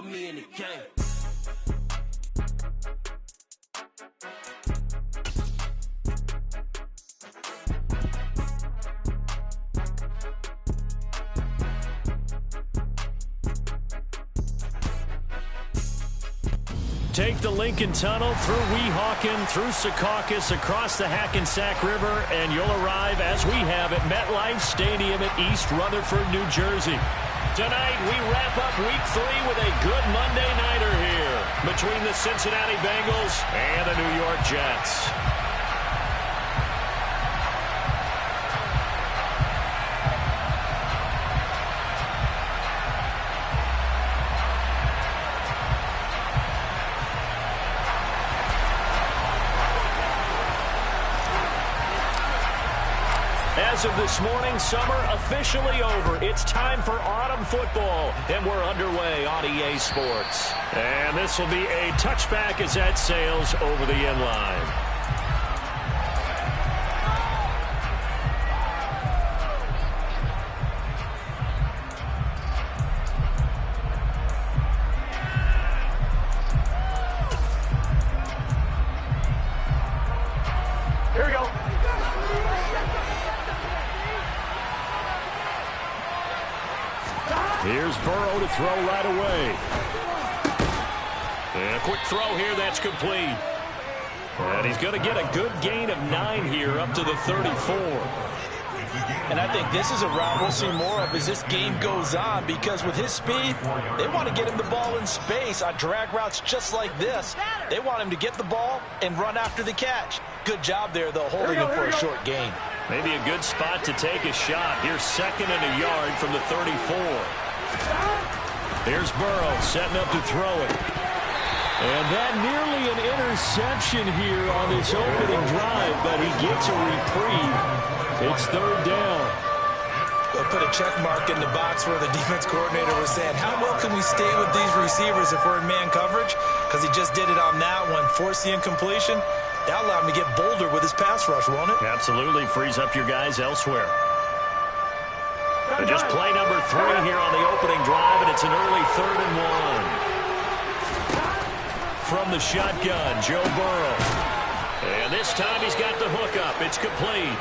me in the game. Take the Lincoln Tunnel through Weehawken, through Secaucus, across the Hackensack River, and you'll arrive, as we have, at MetLife Stadium at East Rutherford, New Jersey. Tonight, we wrap up Week 3 with a good Monday nighter here between the Cincinnati Bengals and the New York Jets. As of this morning, summer officially over. It's time for autumn football, and we're underway on EA Sports. And this will be a touchback as that sails over the end line. Here's Burrow to throw right away. And a quick throw here, that's complete. And he's going to get a good gain of 9 here, up to the 34. And I think this is a route we'll see more of as this game goes on, because with his speed, they want to get him the ball in space on drag routes just like this. They want him to get the ball and run after the catch. Good job there, though, holding him for a short gain. Maybe a good spot to take a shot. Here's 2nd and a yard from the 34. Here's Burrow setting up to throw it. And that nearly an interception here on this opening drive, but he gets a reprieve. It's 3rd down. They'll put a check mark in the box where the defense coordinator was saying, how well can we stay with these receivers if we're in man coverage? Because he just did it on that one, force the incompletion. That'll allow him to get bolder with his pass rush, won't it? Absolutely, frees up your guys elsewhere. But just play number 3 here on the opening drive, and it's an early 3rd and 1. From the shotgun, Joe Burrow. And this time he's got the hook up. It's complete.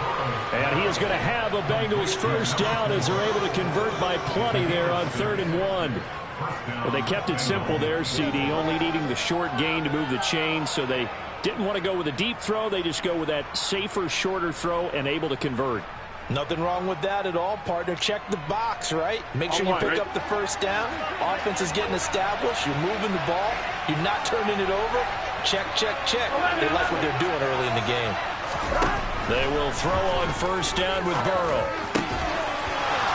And he is going to have a Bengals first down as they're able to convert by plenty there on 3rd and 1. Well, they kept it simple there, CD, only needing the short gain to move the chain, so they didn't want to go with a deep throw. They just go with that safer, shorter throw and able to convert. Nothing wrong with that at all, partner. Check the box, right? Make sure you pick up the first down. Offense is getting established. You're moving the ball. You're not turning it over. Check, check, check. They like what they're doing early in the game. They will throw on first down with Burrow.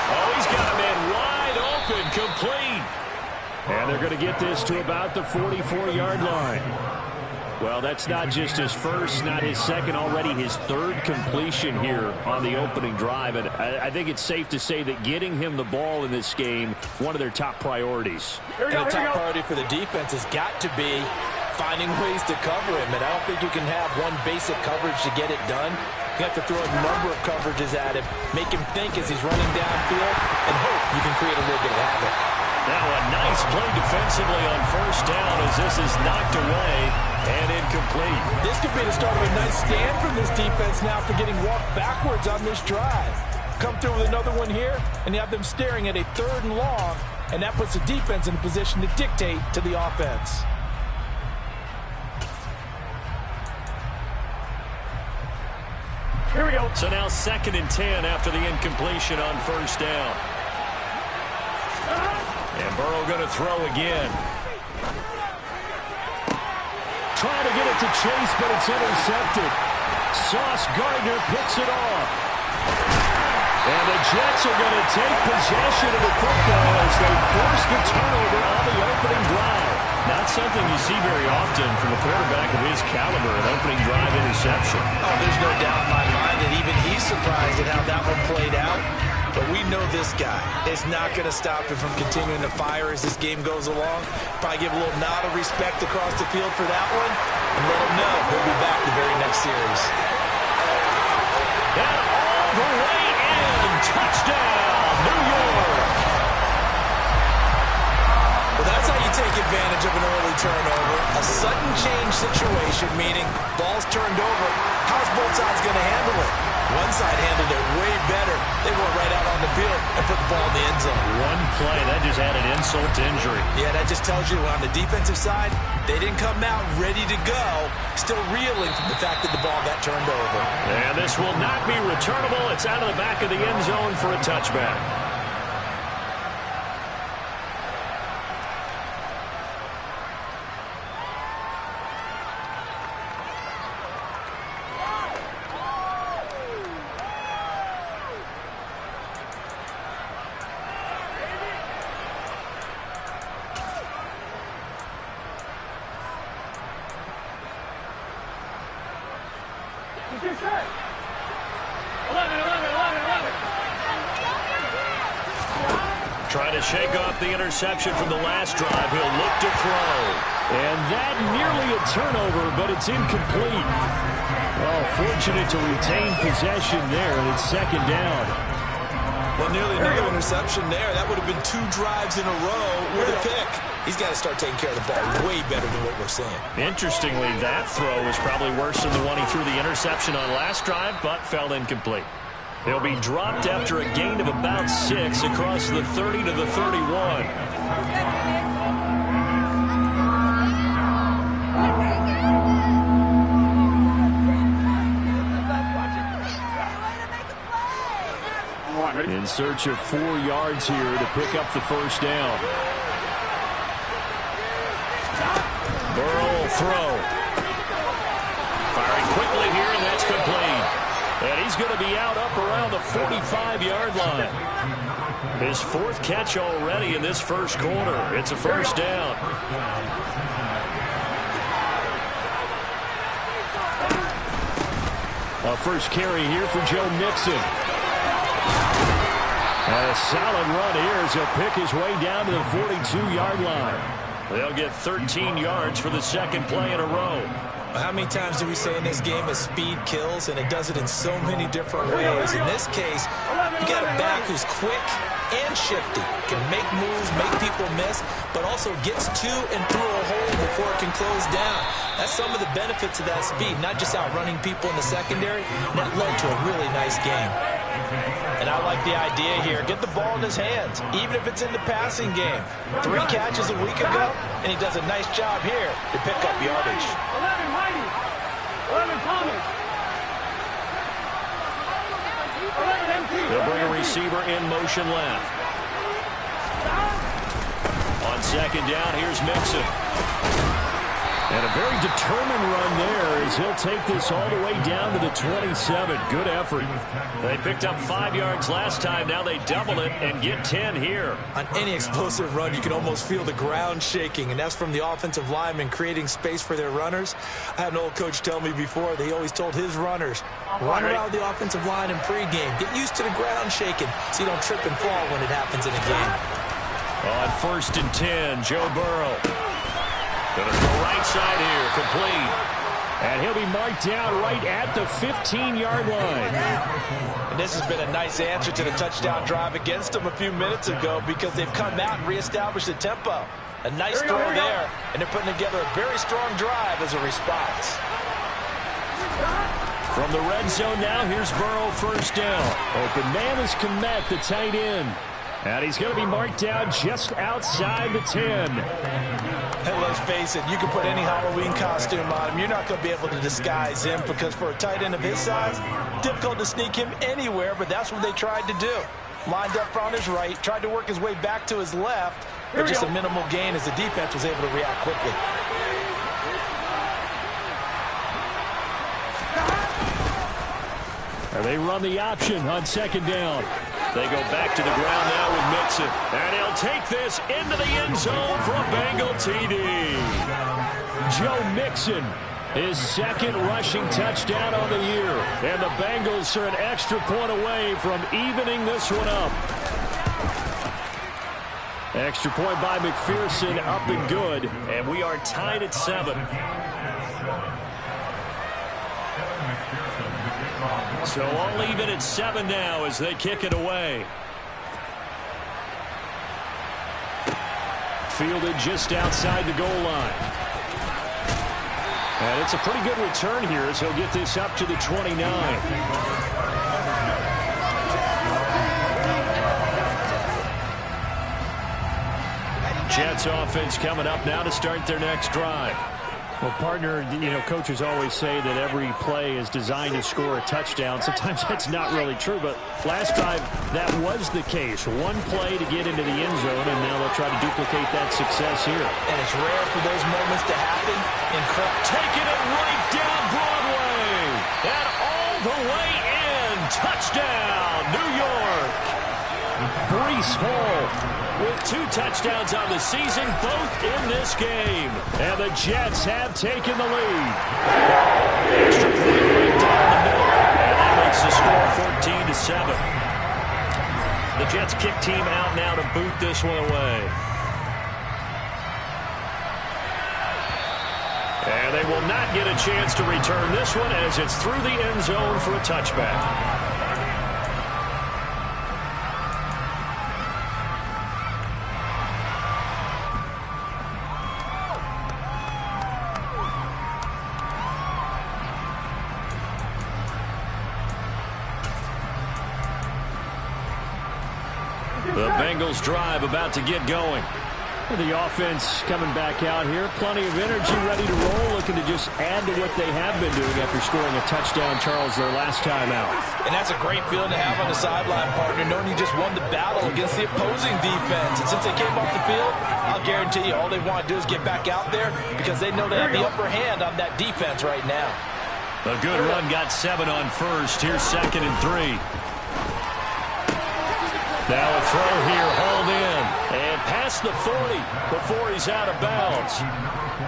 Oh, he's got a man wide open, complete. And they're going to get this to about the 44-yard line. Well, that's not just his first, not his second, already his 3rd completion here on the opening drive. And I think it's safe to say that getting him the ball in this game, one of their top priorities. And the top priority for the defense has got to be finding ways to cover him. And I don't think you can have one basic coverage to get it done. You have to throw a number of coverages at him, make him think as he's running downfield, and hope you can create a little bit of havoc. Now a nice play defensively on first down as this is knocked away and incomplete. This could be the start of a nice stand from this defense now for getting walked backwards on this drive. Come through with another one here, and you have them staring at a 3rd and long, and that puts the defense in a position to dictate to the offense. Here we go. So now 2nd and 10 after the incompletion on first down. And Burrow going to throw again. Trying to get it to Chase, but it's intercepted. Sauce Gardner picks it off. And the Jets are going to take possession of the football as they force the turnover on the opening drive. Not something you see very often from a quarterback of his caliber, an opening drive interception. Oh, there's no doubt in my mind that even he's surprised at how that one played out. But we know this guy is not going to stop him from continuing to fire as this game goes along. Probably give a little nod of respect across the field for that one, and let him know he'll be back the very next series. And all the way in, touchdown, New York. Well, that's how you take advantage of an early turnover. A sudden change situation, meaning ball's turned over. How's both sides going to handle it? One side handled it way better. They went right out on the field and put the ball in the end zone. One play, that just added insult to injury. Yeah, that just tells you on the defensive side, they didn't come out ready to go, still reeling from the fact that the ball got turned over. And this will not be returnable. It's out of the back of the end zone for a touchback. Trying to shake off the interception from the last drive. He'll look to throw. And that nearly a turnover, but it's incomplete. Well, fortunate to retain possession there, and it's second down. Well, nearly another interception there. That would have been 2 drives in a row with a pick. He's got to start taking care of the ball way better than what we're seeing. Interestingly, that throw was probably worse than the one he threw the interception on last drive, but fell incomplete. He'll be dropped after a gain of about 6 across the 30 to the 31. In search of 4 yards here to pick up the first down. Burrow will throw. Firing quickly here, and that's complete. And he's going to be out up around the 45-yard line. His 4th catch already in this first quarter. It's a first down. A first carry here for Joe Mixon. And a solid run here as he'll pick his way down to the 42-yard line. They'll get 13 yards for the second play in a row. How many times do we say in this game that speed kills, and it does it in so many different ways? In this case, you got a back who's quick and shifty, can make moves, make people miss, but also gets to and through a hole before it can close down. That's some of the benefits of that speed, not just outrunning people in the secondary. That led to a really nice game. And I like the idea here. Get the ball in his hands, even if it's in the passing game. 3 catches a week ago, and he does a nice job here to pick up yardage. They'll bring a receiver in motion left. On second down, here's Mixon. And a very determined run there as he'll take this all the way down to the 27. Good effort. They picked up 5 yards last time. Now they double it and get 10 here. On any explosive run, you can almost feel the ground shaking, and that's from the offensive linemen creating space for their runners. I had an old coach tell me before that he always told his runners, run around the offensive line in pregame. Get used to the ground shaking so you don't trip and fall when it happens in a game. On 1st and 10, Joe Burrow. Going to the right side here, complete. And he'll be marked down right at the 15-yard line. And this has been a nice answer to the touchdown drive against them a few minutes ago because they've come out and reestablished the tempo. A nice throw there, and they're putting together a very strong drive as a response. From the red zone now, here's Burrow, first down. Open man is Komet, the tight end. And he's going to be marked down just outside the 10. And let's face it, you can put any Halloween costume on him. You're not going to be able to disguise him because for a tight end of his size, difficult to sneak him anywhere, but that's what they tried to do. Lined up on his right, tried to work his way back to his left, but just a minimal gain as the defense was able to react quickly. And they run the option on second down. They go back to the ground now with Mixon. And he'll take this into the end zone for a Bengal TD. Joe Mixon, his 2nd rushing touchdown on the year. And the Bengals are an extra point away from evening this one up. Extra point by McPherson, up and good. And we are tied at 7. So all even at 7 now as they kick it away. fielded just outside the goal line. And it's a pretty good return here as he'll get this up to the 29. Jets offense coming up now to start their next drive. Well, partner, coaches always say that every play is designed to score a touchdown. Sometimes that's not really true, but last drive, that was the case. One play to get into the end zone, and now they'll try to duplicate that success here. And it's rare for those moments to happen. Taking it right down Broadway, and all the way in. Touchdown, New York. Breece Hall with 2 touchdowns on the season, both in this game. And the Jets have taken the lead. Extra point right down the middle. And that makes the score 14-7. The Jets kick team out now to boot this one away. And they will not get a chance to return this one as it's through the end zone for a touchback. The Bengals drive about to get going. The offense coming back out here. Plenty of energy, ready to roll, looking to just add to what they have been doing after scoring a touchdown, Charles, their last time out. And that's a great feeling to have on the sideline, partner, knowing you just won the battle against the opposing defense. And since they came off the field, I'll guarantee you all they want to do is get back out there because they know they have the upper hand on that defense right now. A good run, got 7 on first. Here's 2nd and 3. Now a throw here, hauled in, and past the 40 before he's out of bounds.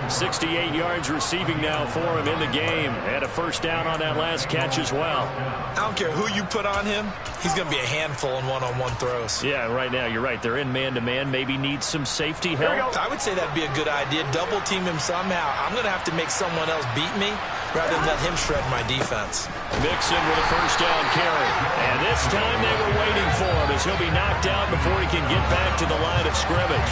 68 yards receiving now for him in the game, and a first down on that last catch as well. I don't care who you put on him, he's going to be a handful in one-on-one throws. Yeah, right now, you're right. They're in man-to-man, maybe needs some safety help. I would say that'd be a good idea. Double team him somehow. I'm going to have to make someone else beat me rather than let him shred my defense. Mixon with a first down carry. And this time they were waiting for him as he'll be knocked out before he can get back to the line of scrimmage.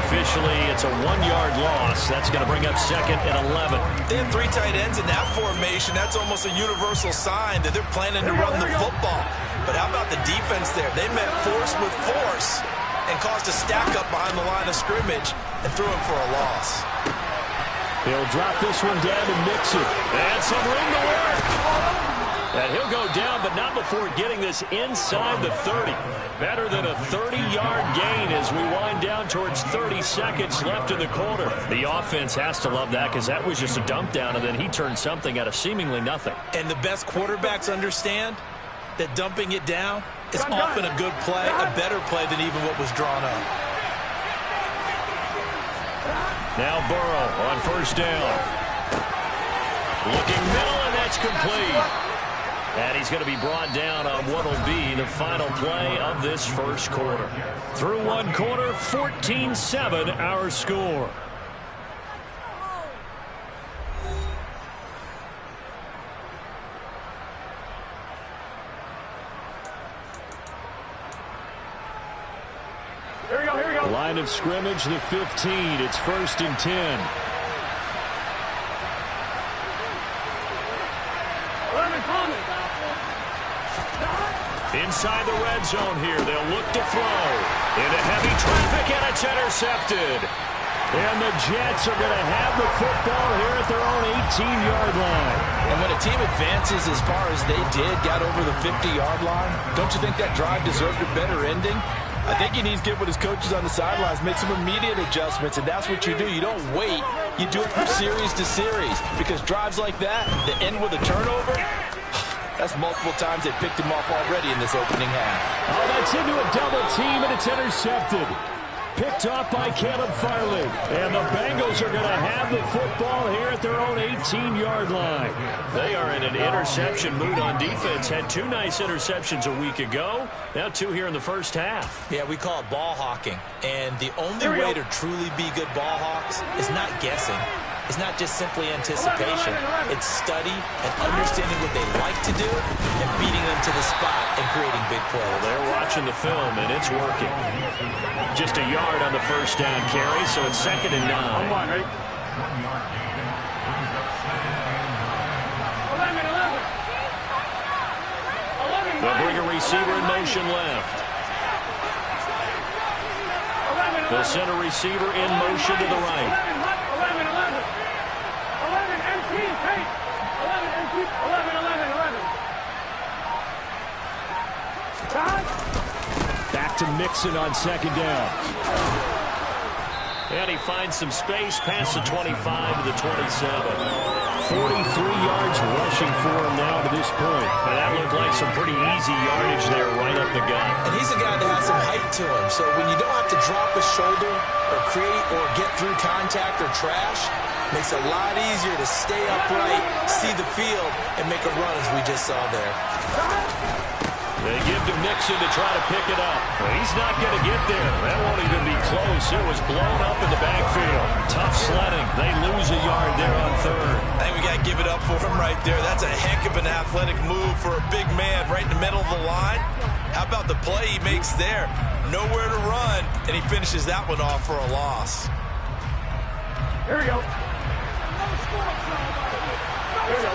Officially, it's a 1-yard loss. That's going to bring up 2nd and 11. They have 3 tight ends in that formation. That's almost a universal sign that they're planning to run the football. But how about the defense there? They met force with force and caused a stack up behind the line of scrimmage and threw him for a loss. He'll drop this one down to Mixon. And some room to work. And he'll go down, but not before getting this inside the 30. Better than a 30-yard gain as we wind down towards 30 seconds left in the quarter. The offense has to love that because that was just a dump down, and then he turned something out of seemingly nothing. And the best quarterbacks understand that dumping it down is often a good play, a better play than even what was drawn up. Now Burrow on first down. Looking middle, and that's complete. And he's going to be brought down on what will be the final play of this first quarter. Through one quarter, 14-7 our score. Here we go. Line of scrimmage, the 15. It's 1st and 10. Inside the red zone here, they'll look to throw. Into heavy traffic, and it's intercepted. And the Jets are going to have the football here at their own 18-yard line. And when a team advances as far as they did, got over the 50-yard line, don't you think that drive deserved a better ending? I think he needs to get with his coaches on the sidelines, make some immediate adjustments, and that's what you do. You don't wait. You do it from series to series, because drives like that that end with a turnover, that's multiple times they picked him off already in this opening half. Oh, that's into a double team, and it's intercepted. Picked off by Caleb Farley. And the Bengals are going to have the football here at their own 18-yard line. They are in an interception mood on defense. Had 2 nice interceptions a week ago. Now 2 here in the first half. Yeah, we call it ball hawking. And the only way to truly be good ball hawks is not guessing. is not just simply anticipation. It's study and understanding what they like to do and beating them to the spot and creating big plays. Well, they're watching the film, and it's working. Just a yard on the first down carry, so it's 2nd and 9. Come on, ready? They'll bring a receiver in motion left. They'll send a receiver in motion to the right. 11, empty, hey! 11, empty, 11. Back to Mixon on 2nd down. And he finds some space past the 25 to the 27. 43 yards rushing for him now to this point. And that looked like some pretty easy yardage there right up the gut. And he's a guy that has some height to him, so when you don't have to drop a shoulder or create or get through contact or trash, makes it a lot easier to stay upright, see the field, and make a run as we just saw there. They give to Mixon to try to pick it up. But he's not going to get there. That won't even be close. It was blown up in the backfield. Tough sledding. They lose a yard there on 3rd. I think we got to give it up for him right there. That's a heck of an athletic move for a big man right in the middle of the line. How about the play he makes there? Nowhere to run, and he finishes that one off for a loss. Here we go. Here we go.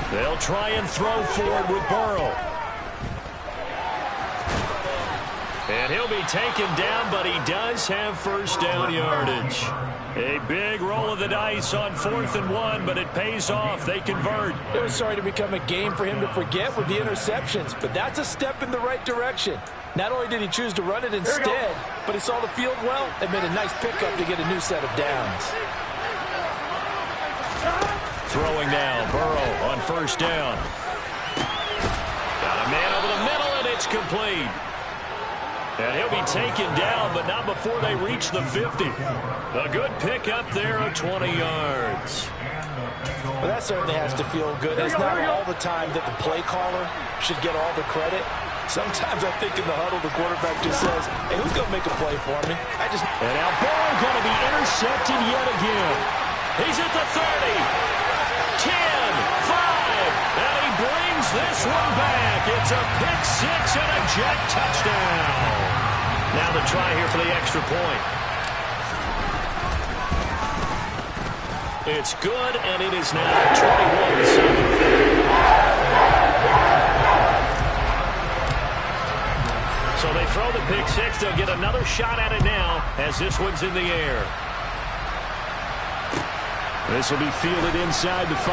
They'll try and throw forward with Burrow. And he'll be taken down, but he does have first down yardage. A big roll of the dice on 4th and 1, but it pays off. They convert. It was starting to become a game for him to forget with the interceptions, but that's a step in the right direction. Not only did he choose to run it instead, but he saw the field well and made a nice pickup to get a new set of downs. Throwing now, Burrow on first down. Got a man over the middle, and it's complete. And he'll be taken down, but not before they reach the 50. A good pickup there of 20 yards. Well, that certainly has to feel good. It's not all the time that the play caller should get all the credit. Sometimes I think in the huddle, the quarterback just says, hey, who's going to make a play for me? And now Burrow going to be intercepted yet again. He's at the 30. 10, 5, and he brings this one back. It's a pick six and a jet touchdown. Now the try here for the extra point. It's good, and it is now 21-7. So they throw the pick six. They'll get another shot at it now as this one's in the air. This will be fielded inside the 5.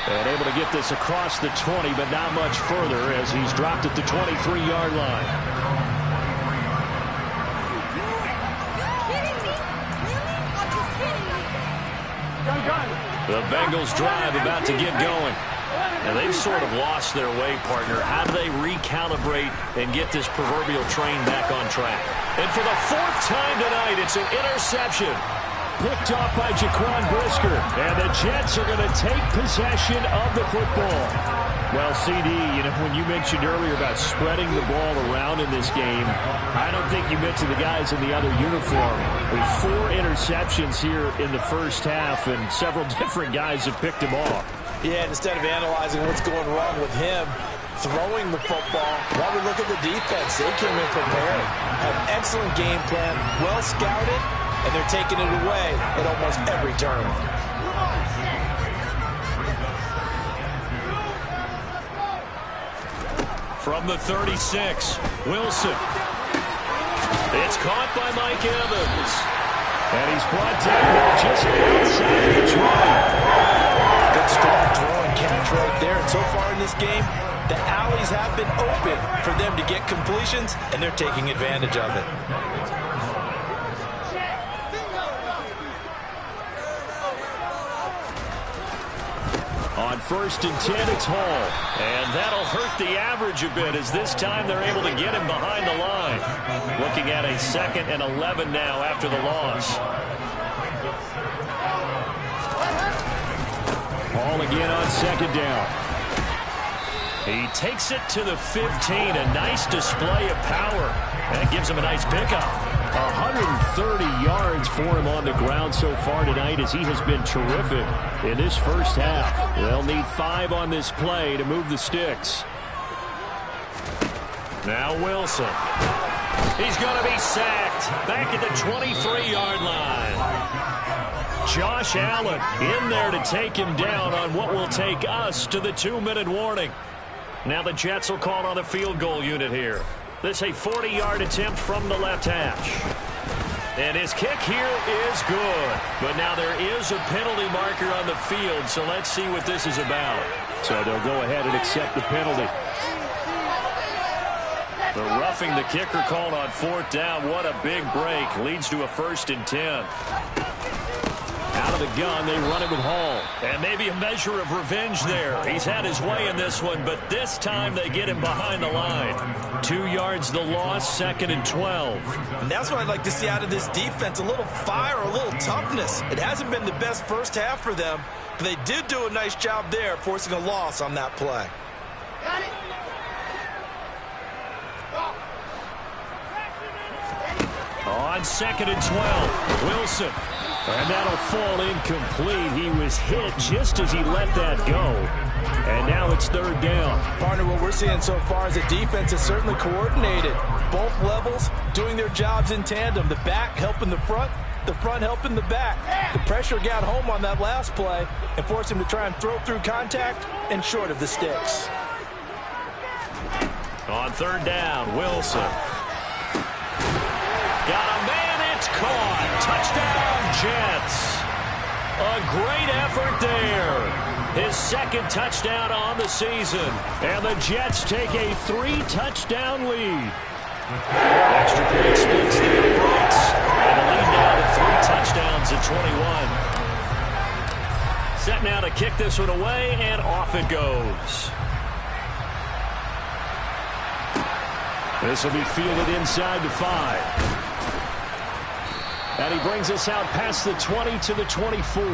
And able to get this across the 20, but not much further as he's dropped at the 23-yard line. The Bengals drive about to get going. And they've sort of lost their way, partner. How do they recalibrate and get this proverbial train back on track? And for the 4th time tonight, it's an interception. Picked off by Jaquan Brisker. And the Jets are going to take possession of the football. Well, CD, you know, when you mentioned earlier about spreading the ball around in this game, I don't think you mentioned the guys in the other uniform. With 4 interceptions here in the first half, and several different guys have picked him off. Yeah, instead of analyzing what's going wrong with him, throwing the football, while we look at the defense, they came in prepared. Had an excellent game plan, well scouted, and they're taking it away at almost every turn. From the 36, Wilson. It's caught by Mike Evans. And he's brought down here just outside of the 20. Good strong throw and catch right there. And so far in this game, the alleys have been open for them to get completions, and they're taking advantage of it. On 1st and 10, it's Hall. And that'll hurt the average a bit as this time they're able to get him behind the line. Looking at a 2nd and 11 now after the loss. Ball again on second down. He takes it to the 15. A nice display of power. And it gives him a nice pickup. 130 yards for him on the ground so far tonight as he has been terrific in this first half. They'll need 5 on this play to move the sticks. Now Wilson. He's going to be sacked back at the 23-yard line. Josh Allen in there to take him down on what will take us to the 2-minute warning. Now the Jets will call on the field goal unit here. This a 40-yard attempt from the left hash. And his kick here is good. But now there is a penalty marker on the field, so let's see what this is about. So they'll go ahead and accept the penalty. The roughing the kicker called on 4th down. What a big break. Leads to a 1st and 10. Out of the gun, they run it with Hall. And maybe a measure of revenge there. He's had his way in this one, but this time they get him behind the line. 2 yards the loss, 2nd and 12. And that's what I'd like to see out of this defense. A little fire, a little toughness. It hasn't been the best first half for them, but they did do a nice job there, forcing a loss on that play. Got it. On 2nd and 12, Wilson. And that'll fall incomplete. He was hit just as he let that go. And now it's 3rd down. Partner, what we're seeing so far is the defense is certainly coordinated. Both levels doing their jobs in tandem. The back helping the front helping the back. The pressure got home on that last play and forced him to try and throw through contact and short of the sticks. On 3rd down, Wilson. Got a man, it's caught. Touchdown, Jets. A great effort there. His 2nd touchdown on the season. And the Jets take a 3-touchdown lead. Extra point splits the breaks. And the lead now to 3 touchdowns at 21. Set now to kick this one away, and off it goes. This will be fielded inside the 5. And he brings us out past the 20 to the 24.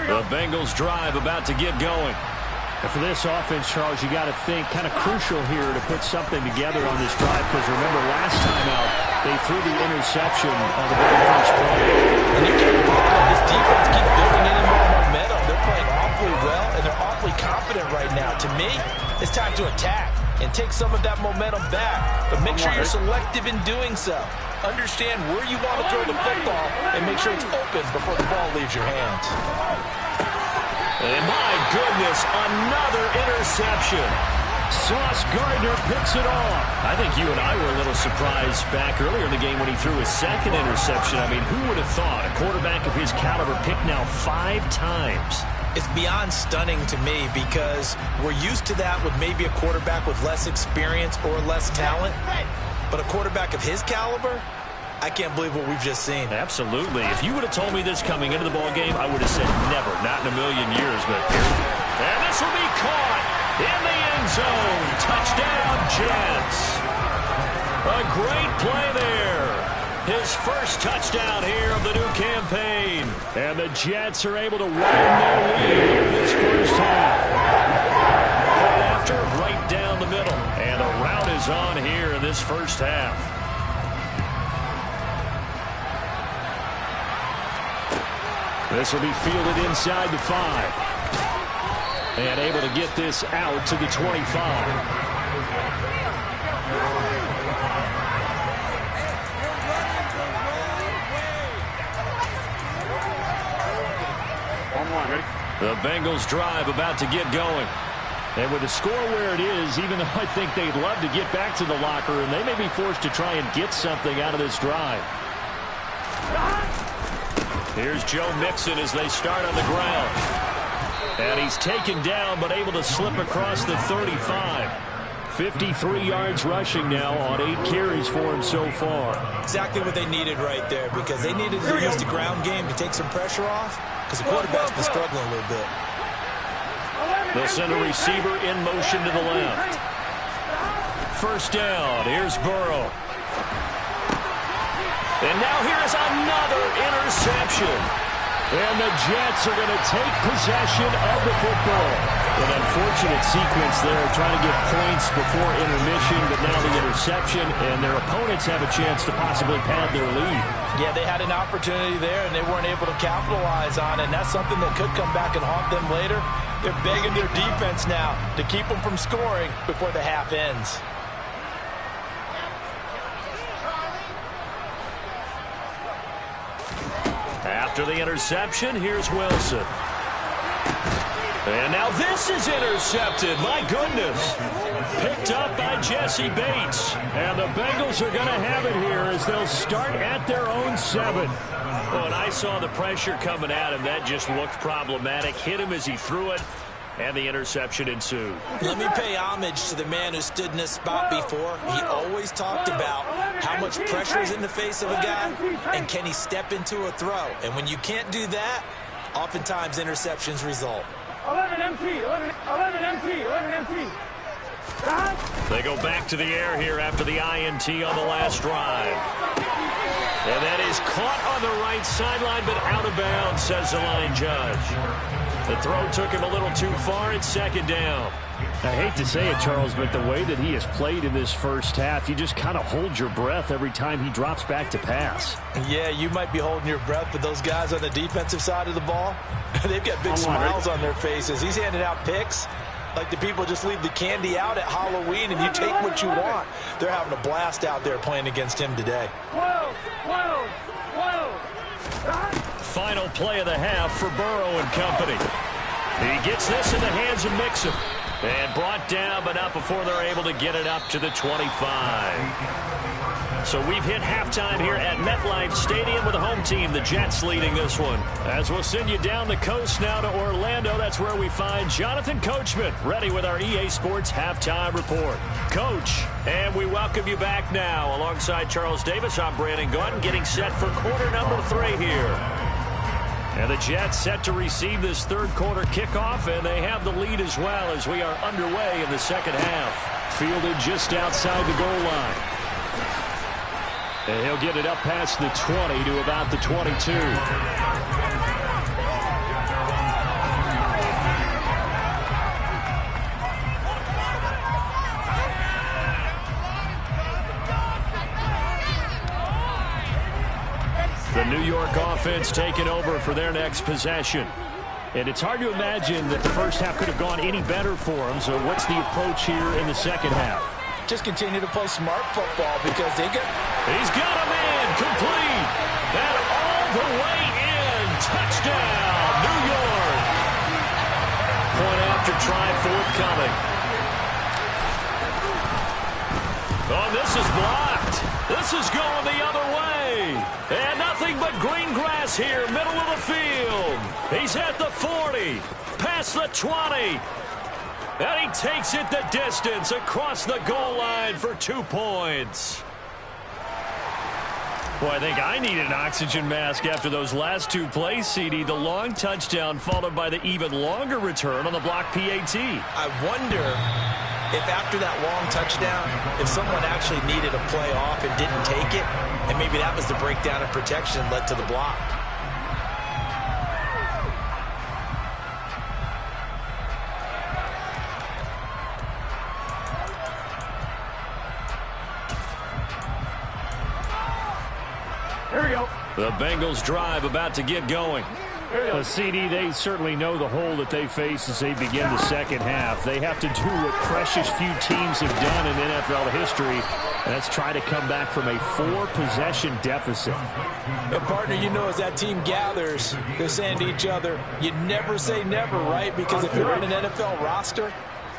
The Bengals drive about to get going. And for this offense, Charles, you got to think kind of crucial here to put something together on this drive, because remember last time out they threw the interception on the very first play. And you can't let this defense keep building any more momentum. They're playing awfully well, and they're awfully confident right now. To me, it's time to attack and take some of that momentum back. But make sure you're selective in doing so. Understand where you want to throw the football and make sure it's open before the ball leaves your hands. And my goodness, another interception. Sauce Gardner picks it off. I think you and I were a little surprised back earlier in the game when he threw his 2nd interception. I mean, who would have thought a quarterback of his caliber picked now 5 times? It's beyond stunning to me because we're used to that with maybe a quarterback with less experience or less talent. But a quarterback of his caliber, I can't believe what we've just seen. Absolutely. If you would have told me this coming into the ball game, I would have said never, not in a million years. But and this will be caught in the end zone. Touchdown, Jets. A great play there. His first touchdown here of the new campaign. And the Jets are able to widen their lead in this first half. Right after, right down the middle. And a rout is on here in this first half. This will be fielded inside the 5. And able to get this out to the 25. The Bengals drive about to get going. And with the score where it is, even though I think they'd love to get back to the locker room, they may be forced to try and get something out of this drive. Here's Joe Mixon as they start on the ground. And he's taken down but able to slip across the 35. 53 yards rushing now on 8 carries for him so far. Exactly what they needed right there, because they needed to use the ground game to take some pressure off, because the quarterback's been struggling a little bit. They'll send a receiver in motion to the left. First down. Here's Burrow. And now here's another interception. And the Jets are going to take possession of the football. An unfortunate sequence there, trying to get points before intermission, but now the interception, and their opponents have a chance to possibly pad their lead. Yeah, they had an opportunity there, and they weren't able to capitalize on it, and that's something that could come back and haunt them later. They're begging their defense now to keep them from scoring before the half ends. After the interception, here's Wilson. And now this is intercepted. My goodness. Picked up by Jesse Bates. And the Bengals are going to have it here as they'll start at their own 7. Oh, and I saw the pressure coming at him. That just looked problematic. Hit him as he threw it. And the interception ensued. Let me pay homage to the man who stood in this spot before. He always talked about how much pressure is in the face of a guy and can he step into a throw. And when you can't do that, oftentimes interceptions result. 11 MT, 11 MT, 11 MT. They go back to the air here after the INT on the last drive. And that is caught on the right sideline, but out of bounds, says the line judge. The throw took him a little too far. It's second down. I hate to say it, Charles, but the way that he has played in this first half, you just kind of hold your breath every time he drops back to pass. Yeah, you might be holding your breath, but those guys on the defensive side of the ball, they've got big smiles on their faces. He's handing out picks like the people just leave the candy out at Halloween and you take what you want. They're having a blast out there playing against him today. 12, 12, 12. Final play of the half for Burrow and company. He gets this in the hands of Mixon. And brought down, but not before they're able to get it up to the 25. So we've hit halftime here at MetLife Stadium with the home team, the Jets, leading this one. As we'll send you down the coast now to Orlando, that's where we find Jonathan Coachman, ready with our EA Sports halftime report. Coach, and we welcome you back now. Alongside Charles Davis, I'm Brandon Gordon, getting set for quarter number 3 here. And the Jets set to receive this third quarter kickoff, and they have the lead as well as we are underway in the second half. Fielded just outside the goal line. And he'll get it up past the 20 to about the 22. The New York offense taking over for their next possession. And it's hard to imagine that the first half could have gone any better for them. So what's the approach here in the second half? Just continue to play smart football because they get... He's got a man complete. And all the way in. Touchdown, New York. Point after try forthcoming. Oh, this is blocked. This is going the other way. And nothing but green grass here, middle of the field. He's at the 40, past the 20. And he takes it the distance across the goal line for 2 points. Boy, I think I need an oxygen mask after those last 2 plays, CD. The long touchdown followed by the even longer return on the block PAT. I wonder if after that long touchdown, if someone actually needed a play off and didn't take it, and maybe that was the breakdown in protection led to the block. Here we go. The Bengals drive about to get going. CD, they certainly know the hole that they face as they begin the second half. They have to do what precious few teams have done in NFL history, and that's try to come back from a 4-possession deficit. And partner, you know, as that team gathers, they're saying to each other, you never say never, right? Because if you're on an NFL roster,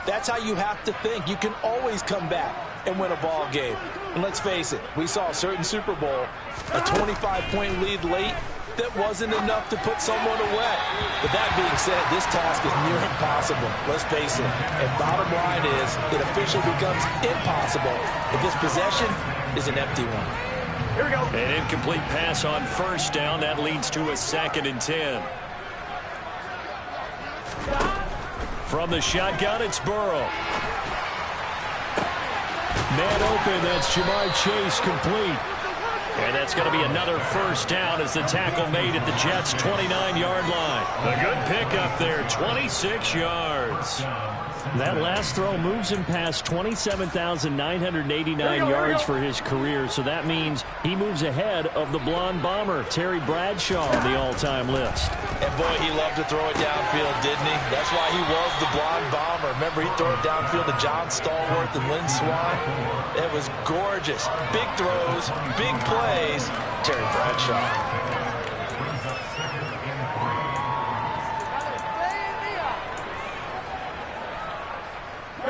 that's how you have to think. You can always come back and win a ball game. And let's face it, we saw a certain Super Bowl, a 25-point lead late, that wasn't enough to put someone away. But that being said, this task is near impossible. Let's face it. And bottom line is, it officially becomes impossible if this possession is an empty one. Here we go. An incomplete pass on first down. That leads to a 2nd and 10. From the shotgun, it's Burrow. Man open, that's Jamar Chase, complete. And that's going to be another first down as the tackle made at the Jets' 29-yard line. A good pickup there, 26 yards. That last throw moves him past 27,989 yards for his career, so that means he moves ahead of the blonde bomber, Terry Bradshaw, on the all-time list. And boy, he loved to throw it downfield, didn't he? That's why he was the blonde bomber. Remember, he'd throw it downfield to John Stallworth and Lynn Swann. It was gorgeous. Big throws, big plays. Terry Bradshaw.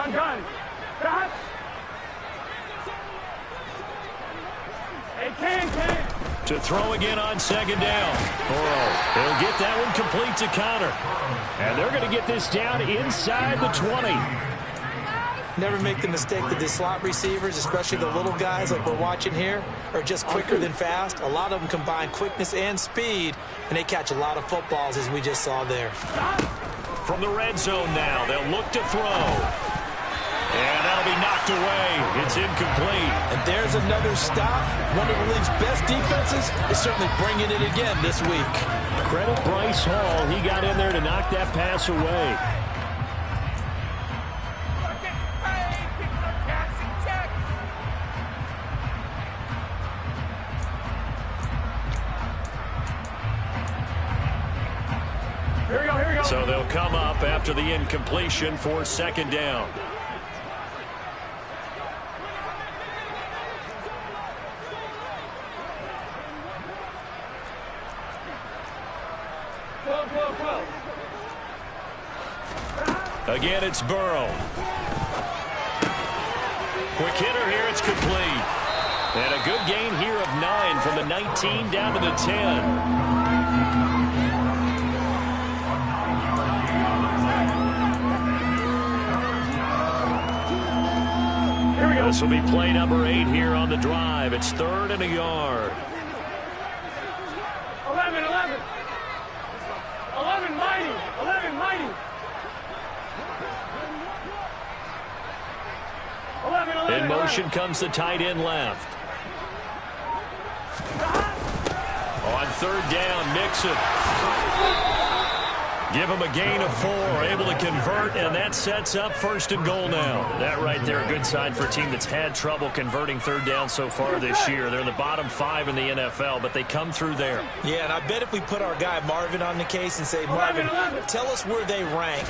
Gun. Got. Hey, can. To throw again on second down. Burrow, he'll get that one complete to Connor. And they're going to get this down inside the 20. Never make the mistake that the slot receivers, especially the little guys like we're watching here, are just quicker than fast. A lot of them combine quickness and speed, and they catch a lot of footballs, as we just saw there. From the red zone now, they'll look to throw. And that'll be knocked away. It's incomplete. And there's another stop. One of the league's best defenses is certainly bringing it again this week. Credit Bryce Hall. He got in there to knock that pass away. Here we go. So they'll come up after the incompletion for second down. Again, it's Burrow. Quick hitter here, it's complete. And a good gain here of 9 from the 19 down to the 10. This will be play number 8 here on the drive. It's 3rd and a yard. 11, mighty. In motion comes the tight end left. On 3rd down, Nixon. Give him a gain of 4, able to convert, and that sets up 1st and goal now. That right there, a good sign for a team that's had trouble converting 3rd down so far this year. They're in the bottom 5 in the NFL, but they come through there. Yeah, and I bet if we put our guy Marvin on the case and say, Marvin, tell us where they rank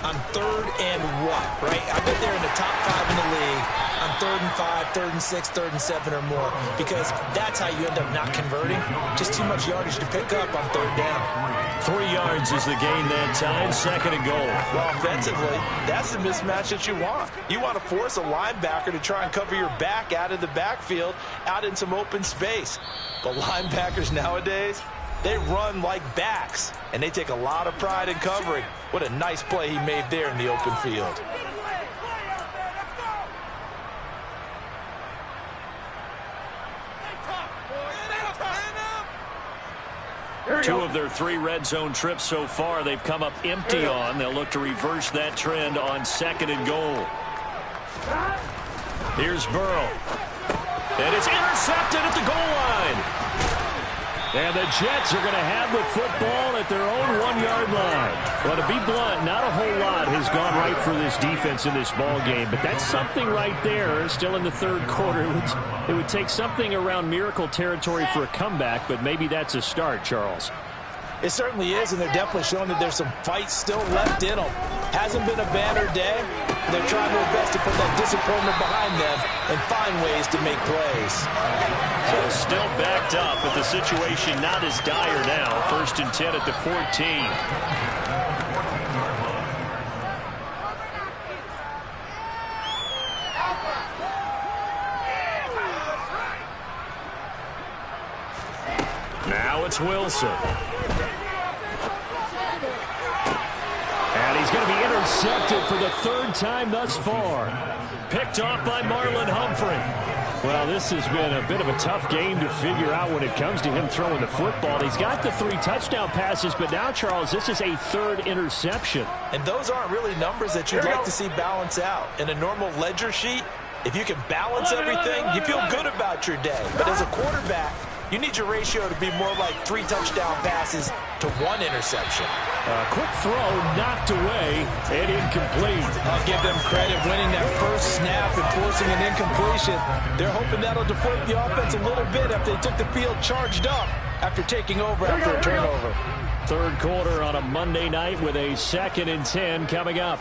on 3rd and what, right? I bet they're in the top 5 in the league on 3rd and 5, 3rd and 6, 3rd and 7 or more, because that's how you end up not converting. Just too much yardage to pick up on 3rd down. 3 yards is the gain that time, 2nd and goal. Well, offensively, that's the mismatch that you want. You want to force a linebacker to try and cover your back out of the backfield, out in some open space. But linebackers nowadays, they run like backs, and they take a lot of pride in covering. What a nice play he made there in the open field. Two of their 3 red zone trips so far, they've come up empty on. They'll look to reverse that trend on 2nd and goal. Here's Burrow. And it's intercepted at the goal line. And the Jets are going to have the football at their own 1-yard line. Well, to be blunt, not a whole lot has gone right for this defense in this ball game, but that's something right there. Still in the 3rd quarter. It would take something around miracle territory for a comeback, but maybe that's a start, Charles. It certainly is, and they're definitely showing that there's some fight still left in them. Hasn't been a banner day. They're trying their best to put that disappointment behind them and find ways to make plays. So still backed up, but the situation not as dire now. 1st and 10 at the 14. Now it's Wilson. And he's going to be intercepted for the 3rd time thus far. Picked off by Marlon Humphrey. Well, this has been a bit of a tough game to figure out when it comes to him throwing the football. He's got the 3 touchdown passes, but now, Charles, this is a 3rd interception. And those aren't really numbers that you'd like to see balance out. In a normal ledger sheet, if you can balance everything, you feel good about your day. But as a quarterback, you need your ratio to be more like 3 touchdown passes to 1 interception. Quick throw, knocked away, and incomplete. I'll give them credit winning that first snap and forcing an incompletion. They're hoping that'll deflate the offense a little bit after they took the field charged up after taking over after a turnover. 3rd quarter on a Monday night with a 2nd and 10 coming up.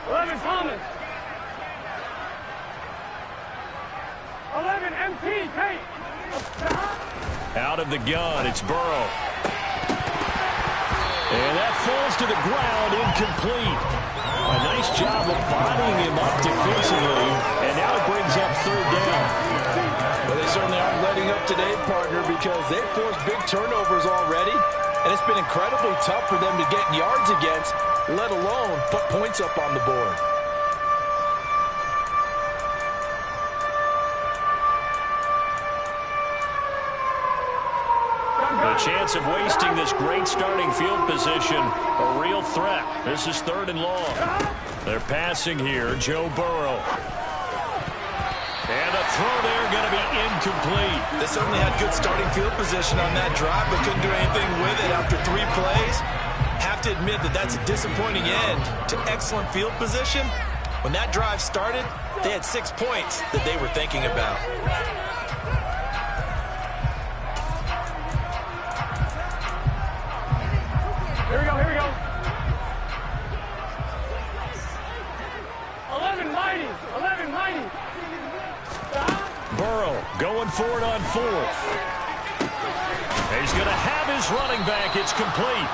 11 Thomas. 11 MT, Kate. Out of the gun, it's Burrow. And that falls to the ground, incomplete. A nice job of bodying him up defensively, and now it brings up 3rd down. Well, they certainly aren't letting up today, partner, because they've forced big turnovers already, and it's been incredibly tough for them to get yards against, let alone put points up on the board. The chance of wasting this great starting field position, a real threat. This is 3rd and long. They're passing here, Joe Burrow. And a throw there going to be incomplete. They certainly had good starting field position on that drive, but couldn't do anything with it after 3 plays. Have to admit that that's a disappointing end to excellent field position. When that drive started, they had 6 points that they were thinking about. Here we go. 11 mighty. Burrow going for it on 4th. He's going to have his running back. It's complete.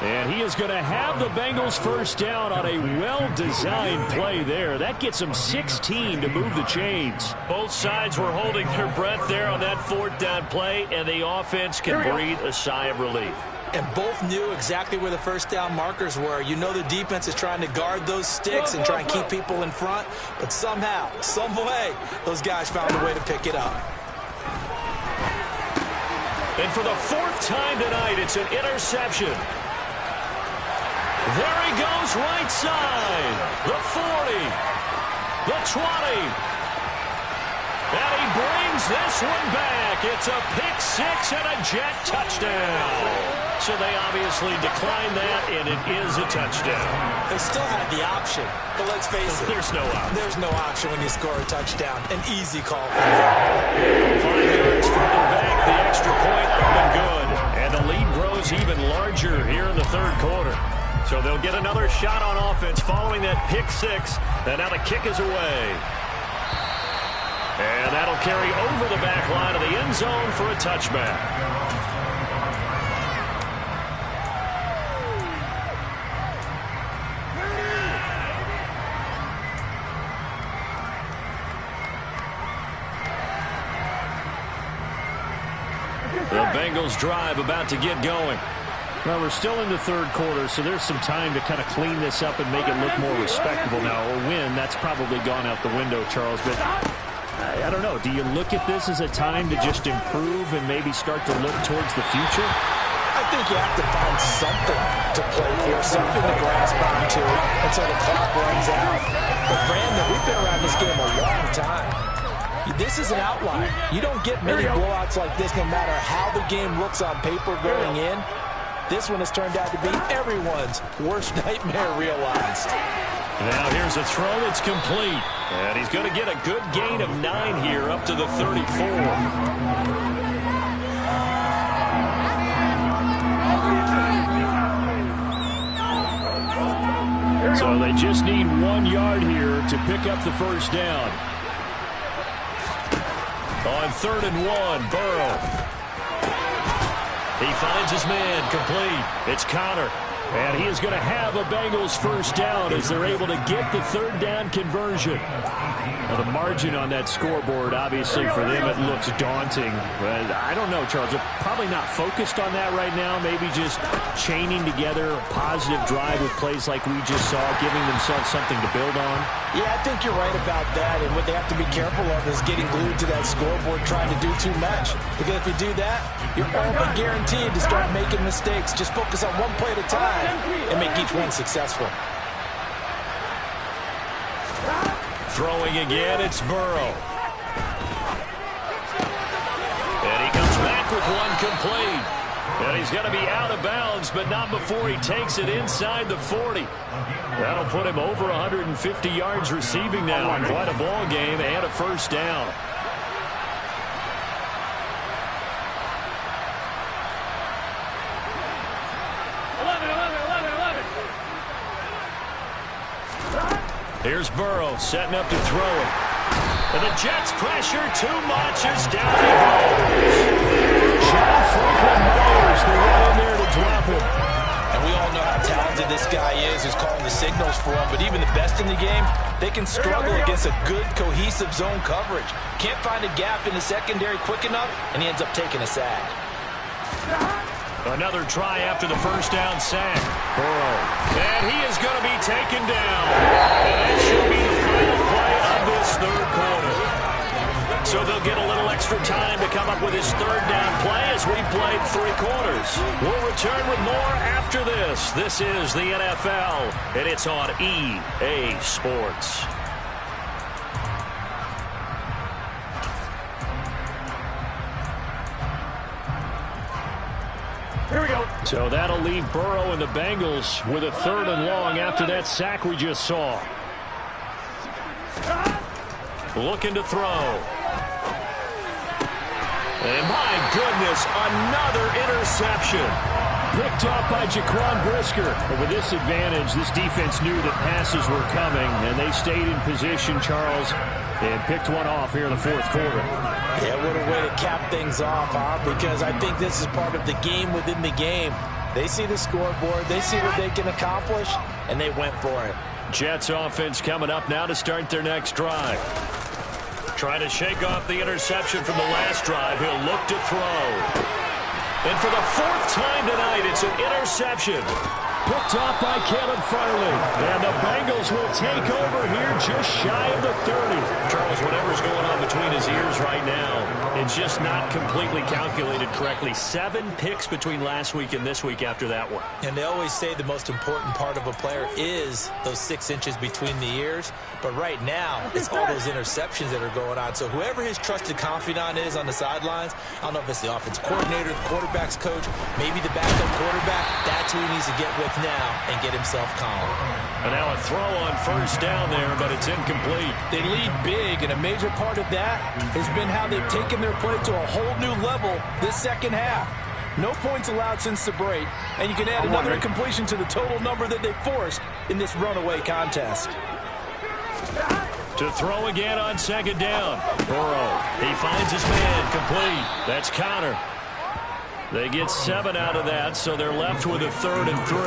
And he is going to have the Bengals 1st down on a well-designed play there. That gets them 16 to move the chains. Both sides were holding their breath there on that 4th down play, and the offense can breathe a sigh of relief. And both knew exactly where the 1st down markers were. You know the defense is trying to guard those sticks and try and keep people in front, but somehow, some way, those guys found a way to pick it up. And for the 4th time tonight, it's an interception. There he goes, right side. The 40. The 20. And he brings this one back. It's a pick 6 and a jet touchdown. So they obviously declined that, and it is a touchdown. They still had the option, but let's face it. There's no option. There's no option when you score a touchdown. An easy call for them. 5 yards further back, the extra point up and good. And the lead grows even larger here in the 3rd quarter. So they'll get another shot on offense following that pick 6. And now the kick is away. And that'll carry over the back line of the end zone for a touchback. The Bengals drive about to get going. Well, we're still in the 3rd quarter, so there's some time to kind of clean this up and make it look more respectable now. A win, that's probably gone out the window, Charles. But I don't know. Do you look at this as a time to just improve and maybe start to look towards the future? I think you have to find something to play here, something to grasp onto until the clock runs out. But Brandon, we've been around this game a long time. This is an outlier. You don't get many blowouts like this no matter how the game looks on paper going in. This one has turned out to be everyone's worst nightmare realized. Now here's a throw that's complete. And he's going to get a good gain of 9 here up to the 34. So they just need 1 yard here to pick up the 1st down. On 3rd and 1, Burrow. He finds his man, complete. It's Connor. And he is going to have a Bengals first down as they're able to get the third down conversion. Now, the margin on that scoreboard, obviously, for them, it looks daunting. But I don't know, Charles. They're probably not focused on that right now. Maybe just chaining together a positive drive with plays like we just saw, giving themselves something to build on. Yeah, I think you're right about that. And what they have to be careful of is getting glued to that scoreboard, trying to do too much. Because if you do that, you're all but guaranteed to start making mistakes. Just focus on one play at a time and make each one successful. Throwing again, it's Burrow. And he comes back with one complete. And he's going to be out of bounds, but not before he takes it inside the 40. That'll put him over 150 yards receiving now. Quite a ball game and a first down. Here's Burrow setting up to throw it. And the Jets pressure too much as down he goes. John Franklin Myers, the one in there to drop him. And we all know how talented this guy is who's calling the signals for him. But even the best in the game, they can struggle against a good, cohesive zone coverage. Can't find a gap in the secondary quick enough, and he ends up taking a sack. Another try after the first down sack. Burrow. And he is going to be taken down. And that should be the final play of this third quarter. So they'll get a little extra time to come up with his third down play as we played 3 quarters. We'll return with more after this. This is the NFL, and it's on EA Sports. Here we go. So that'll leave Burrow and the Bengals with a 3rd and long after that sack we just saw. Looking to throw. And my goodness, another interception. Picked off by Jaquan Brisker. But with this advantage, this defense knew that passes were coming, and they stayed in position, Charles, and picked one off here in the 4th quarter. Yeah, what a way to cap things off, huh? Because I think this is part of the game within the game. They see the scoreboard, they see what they can accomplish, and they went for it. Jets offense coming up now to start their next drive. Trying to shake off the interception from the last drive. He'll look to throw. And for the 4th time tonight, it's an interception. Picked off by Caleb Farley. And the Bengals will take over here just shy of the 30. Charles, whatever's going on between his ears right now, it's just not completely calculated correctly. 7 picks between last week and this week after that one. And they always say the most important part of a player is those 6 inches between the ears. But right now, it's all those interceptions that are going on. So whoever his trusted confidant is on the sidelines, I don't know if it's the offensive coordinator, the quarterback's coach, maybe the backup quarterback, that's who he needs to get with now and get himself calm. And now a throw on first down there, but it's incomplete. They lead big, and a major part of that has been how they've taken their play to a whole new level this second half. No points allowed since the break, and you can add another incompletion to the total number that they forced in this runaway contest. To throw again on 2nd down. Burrow, he finds his man, complete. That's Connor. They get 7 out of that, so they're left with a 3rd and 3.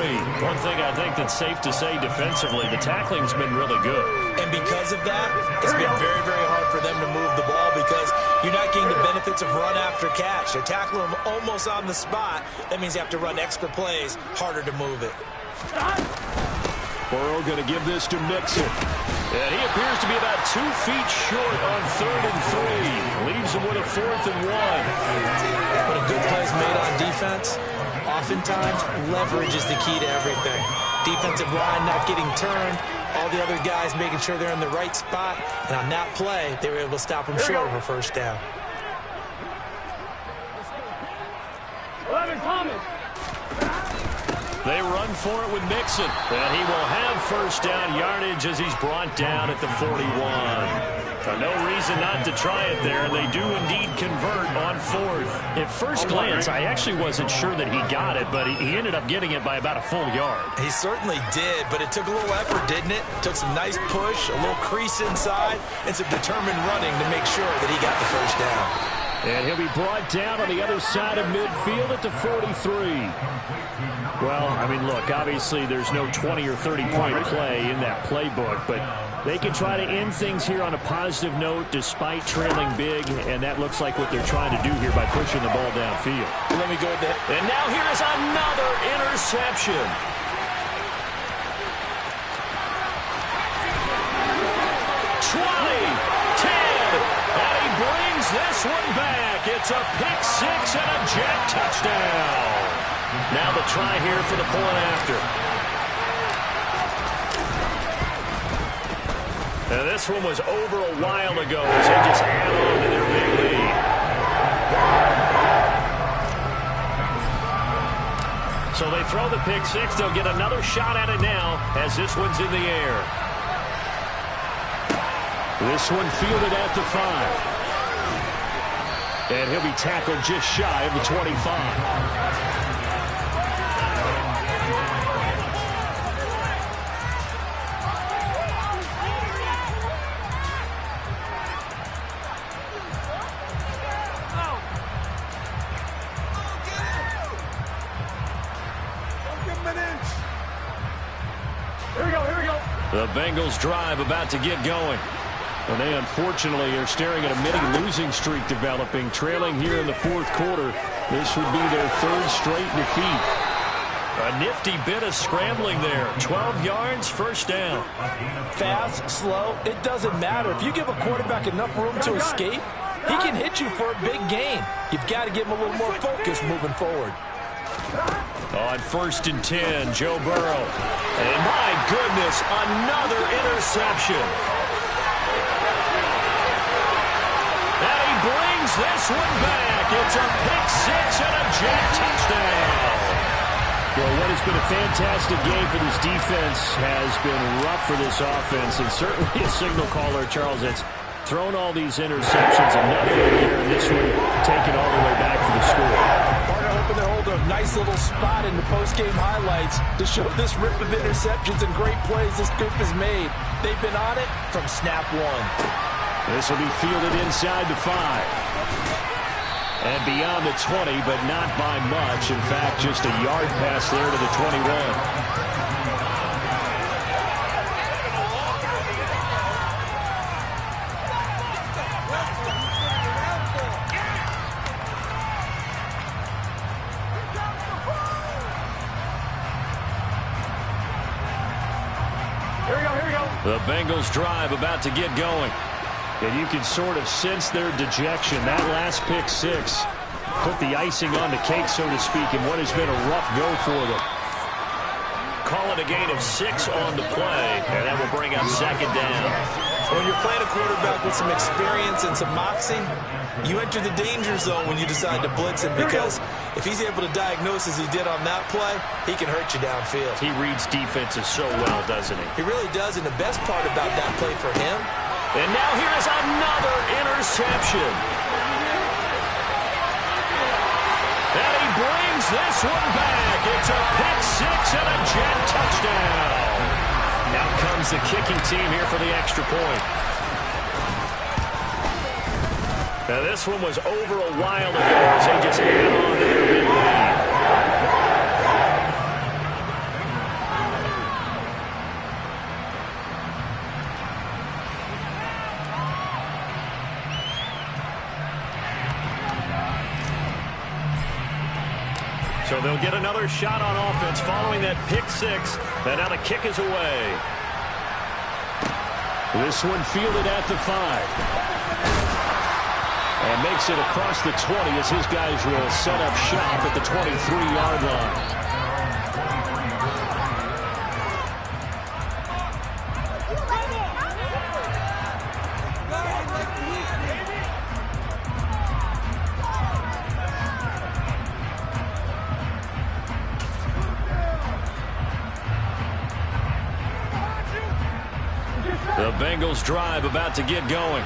One thing I think that's safe to say defensively, the tackling's been really good. And because of that, it's been very, very hard for them to move the ball because you're not getting the benefits of run after catch. They're tackling them almost on the spot. That means you have to run extra plays, harder to move it. Burrow going to give this to Mixon. And he appears to be about 2 feet short on 3rd and 3. Leaves him with a 4th and 1. When a good play is made on defense, oftentimes leverage is the key to everything. Defensive line not getting turned, all the other guys making sure they're in the right spot. And on that play, they were able to stop him short of a first down. 11 Thomas. They run for it with Mixon, and he will have first down yardage as he's brought down at the 41. No reason not to try it there, and they do indeed convert on 4th. At first glance, I actually wasn't sure that he got it, but he ended up getting it by about a full yard. He certainly did, but it took a little effort, didn't it? Took some nice push, a little crease inside, and some determined running to make sure that he got the first down. And he'll be brought down on the other side of midfield at the 43. Well, I mean, look, obviously there's no 20 or 30-point play in that playbook, but they can try to end things here on a positive note despite trailing big, and that looks like what they're trying to do here by pushing the ball downfield. Let me go with that. And now here is another interception. 20, 10, and he brings this one back. It's a pick six and a jet touchdown. Now the try here for the point after. Now this one was over a while ago as they just add on to their big lead. So they throw the pick six. They'll get another shot at it now as this one's in the air. This one fielded at the 5. And he'll be tackled just shy of the 25. The Bengals drive about to get going. And they unfortunately are staring at a mini losing streak developing, trailing here in the fourth quarter. This would be their third straight defeat. A nifty bit of scrambling there. 12 yards, first down. Fast, slow, it doesn't matter. If you give a quarterback enough room to escape, he can hit you for a big gain. You've got to give him a little more focus moving forward. On 1st and 10, Joe Burrow. And my goodness, another interception. And he brings this one back. It's a pick six and a jet touchdown. Well, what has been a fantastic game for this defense has been rough for this offense, and certainly a signal caller, Charles, that's thrown all these interceptions. Another one here, and this one taken all the way back for the score. Hoping to hold a nice little spot in the post-game highlights to show this rip of interceptions and great plays this group has made. They've been on it from snap one. This will be fielded inside the 5. And beyond the 20, but not by much. In fact, just a yard pass there to the 21. The Bengals drive about to get going. And you can sort of sense their dejection. That last pick six put the icing on the cake, so to speak, in what has been a rough go for them. Call it a gain of 6 on the play, and that will bring up second down. When you're playing a quarterback with some experience and some moxie, you enter the danger zone when you decide to blitz him, because if he's able to diagnose as he did on that play, he can hurt you downfield. He reads defenses so well, doesn't he? He really does, and the best part about that play for him. And now here is another interception. And he brings this one back. It's a pick six and a jet touchdown. Now comes the kicking team here for the extra point. Now this one was over a while ago as they just add on to their big lead. So they'll get another shot on offense following that pick six. And now the kick is away. This one fielded at the 5. And makes it across the 20 as his guys will set up shop at the 23-yard line. The Bengals drive about to get going.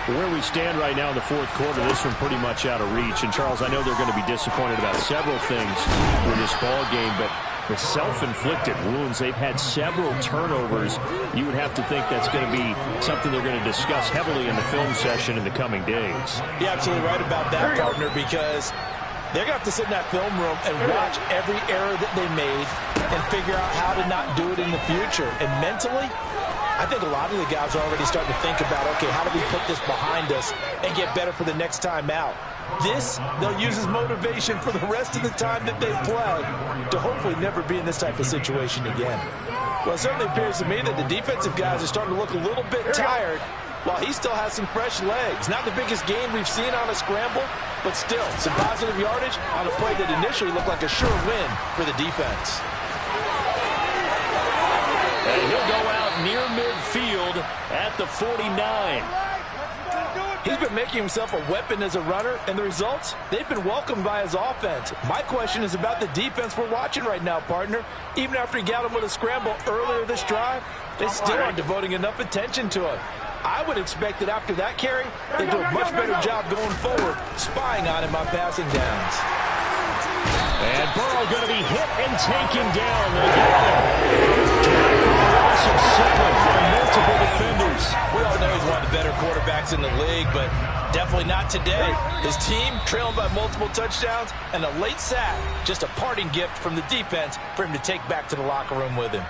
Where we stand right now in the fourth quarter, this one pretty much out of reach. And, Charles, I know they're going to be disappointed about several things with this ball game, but the self-inflicted wounds. They've had several turnovers. You would have to think that's going to be something they're going to discuss heavily in the film session in the coming days. You're absolutely right about that, partner, because they're going to have to sit in that film room and watch every error that they made and figure out how to not do it in the future. And mentally, I think a lot of the guys are already starting to think about, okay, how do we put this behind us and get better for the next time out? This, they'll use as motivation for the rest of the time that they play to hopefully never be in this type of situation again. Well, it certainly appears to me that the defensive guys are starting to look a little bit tired while he still has some fresh legs. Not the biggest gain we've seen on a scramble, but still some positive yardage on a play that initially looked like a sure win for the defense. And he'll go out near midfield at the 49. He's been making himself a weapon as a runner, and the results, they've been welcomed by his offense. My question is about the defense we're watching right now, partner. Even after he got him with a scramble earlier this drive, they still aren't devoting enough attention to him. I would expect that after that carry, they do a much better job going forward, spying on him on passing downs. And Burrow going to be hit and taken down. They get him. Loss of 7 by multiple defenders. We all know he's one of the better quarterbacks in the league, but definitely not today. His team trailing by multiple touchdowns, and a late sack, just a parting gift from the defense for him to take back to the locker room with him.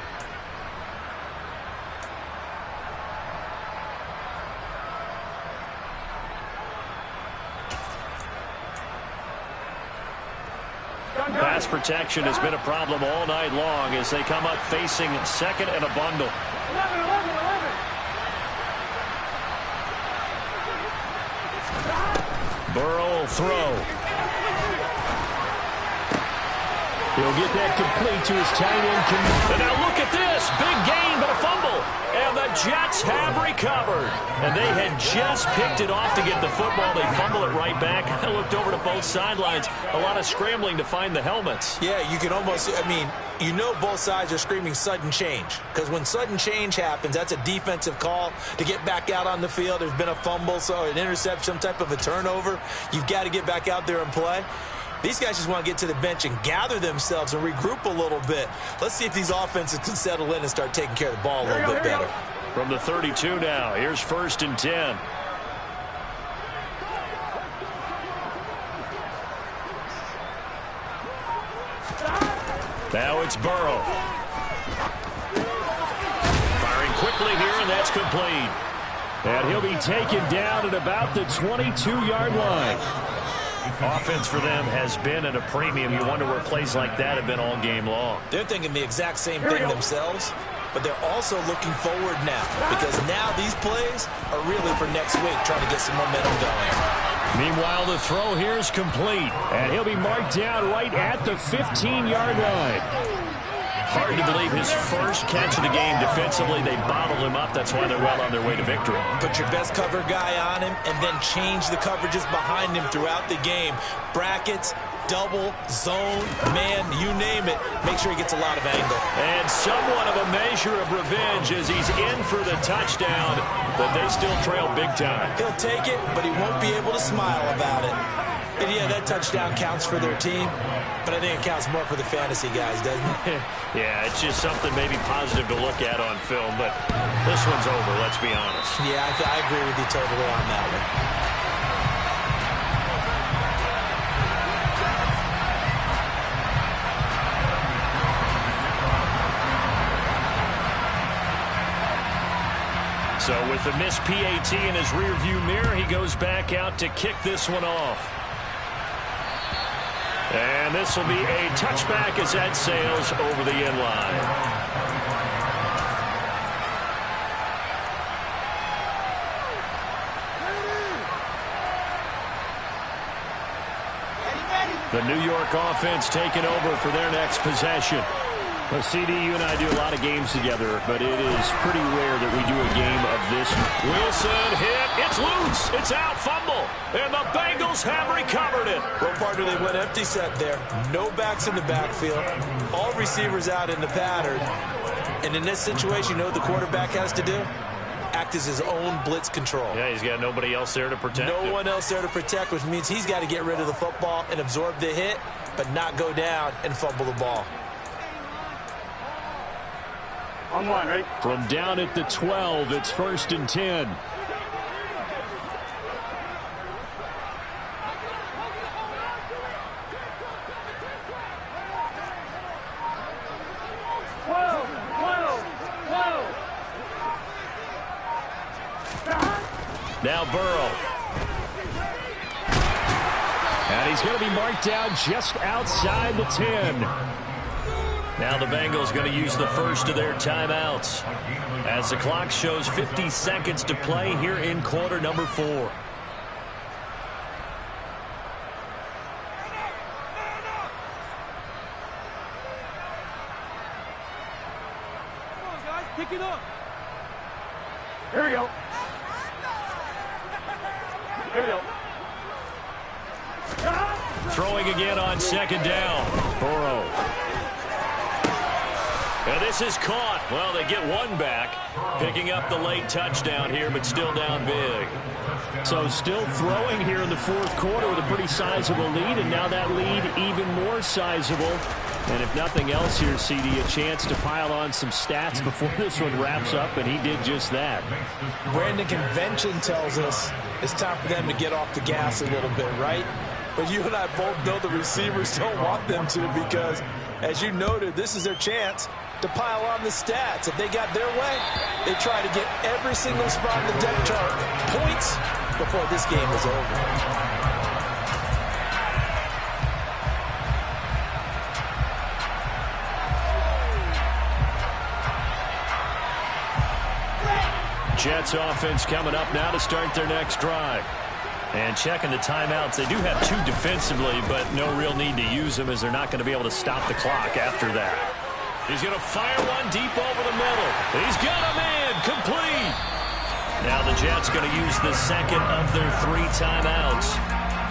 Pass protection has been a problem all night long as they come up facing second and a bundle. 11. Burrow will throw. He'll get that complete to his tight end. And now look at this. Big gain, but a fumble. And the Jets have recovered. And they had just picked it off to get the football. They fumble it right back. I looked over to both sidelines. A lot of scrambling to find the helmets. Yeah, you can almost, you know both sides are screaming sudden change. Because when sudden change happens, that's a defensive call to get back out on the field. There's been a fumble, so an interception, some type of a turnover. You've got to get back out there and play. These guys just want to get to the bench and gather themselves and regroup a little bit. Let's see if these offenses can settle in and start taking care of the ball a little bit better. From the 32 now, here's 1st and 10. Now it's Burrow. Firing quickly here, and that's complete. And he'll be taken down at about the 22-yard line. Offense for them has been at a premium. You wonder where plays like that have been all game long. They're thinking the exact same thing themselves, but they're also looking forward now because now these plays are really for next week, trying to get some momentum going. Meanwhile, the throw here is complete, and he'll be marked down right at the 15-yard line. Hard to believe his first catch of the game defensively. They bottled him up. That's why they're well on their way to victory. Put your best cover guy on him and then change the coverages behind him throughout the game. Brackets, double, zone, man, you name it. Make sure he gets a lot of angle. And somewhat of a measure of revenge as he's in for the touchdown, but they still trail big time. He'll take it, but he won't be able to smile about it. And yeah, that touchdown counts for their team, but I think it counts more for the fantasy guys, doesn't it? Yeah, it's just something maybe positive to look at on film, but this one's over, let's be honest. Yeah, I agree with you totally on that one. So with the missed PAT in his rearview mirror, he goes back out to kick this one off. And this will be a touchback as that sails over the end line. The New York offense taking over for their next possession. Well, CD, you and I do a lot of games together, but it is pretty rare that we do a game of this. Wilson hit. It's loose. It's out. Fumble. And the Bengals have recovered it. Well, partner, they went empty set there. No backs in the backfield. All receivers out in the pattern. And in this situation, you know what the quarterback has to do? Act as his own blitz control. Yeah, he's got nobody else there to protect him. No one else there to protect, which means he's got to get rid of the football and absorb the hit, but not go down and fumble the ball. On one, ready? From down at the 12, it's 1st and 10. Now Burrow. And he's going to be marked down just outside the 10. Now the Bengals going to use the first of their timeouts as the clock shows 50 seconds to play here in quarter number 4. Come on, guys, pick it up. Here we go. Here we go. Throwing again on 2nd down. Burrow. And this is caught. Well, they get one back, picking up the late touchdown here, but still down big. So still throwing here in the 4th quarter with a pretty sizable lead, and now that lead even more sizable. And if nothing else here, CD, a chance to pile on some stats before this one wraps up, and he did just that. Brandon, convention tells us it's time for them to get off the gas a little bit, right? But you and I both know the receivers don't want them to because, as you noted, this is their chance to pile on the stats. If they got their way, they try to get every single spot in the depth chart points before this game is over. Jets offense coming up now to start their next drive. And checking the timeouts. They do have 2 defensively, but no real need to use them as they're not going to be able to stop the clock after that. He's going to fire one deep over the middle. He's got a man complete. Now the Jets going to use the second of their 3 timeouts.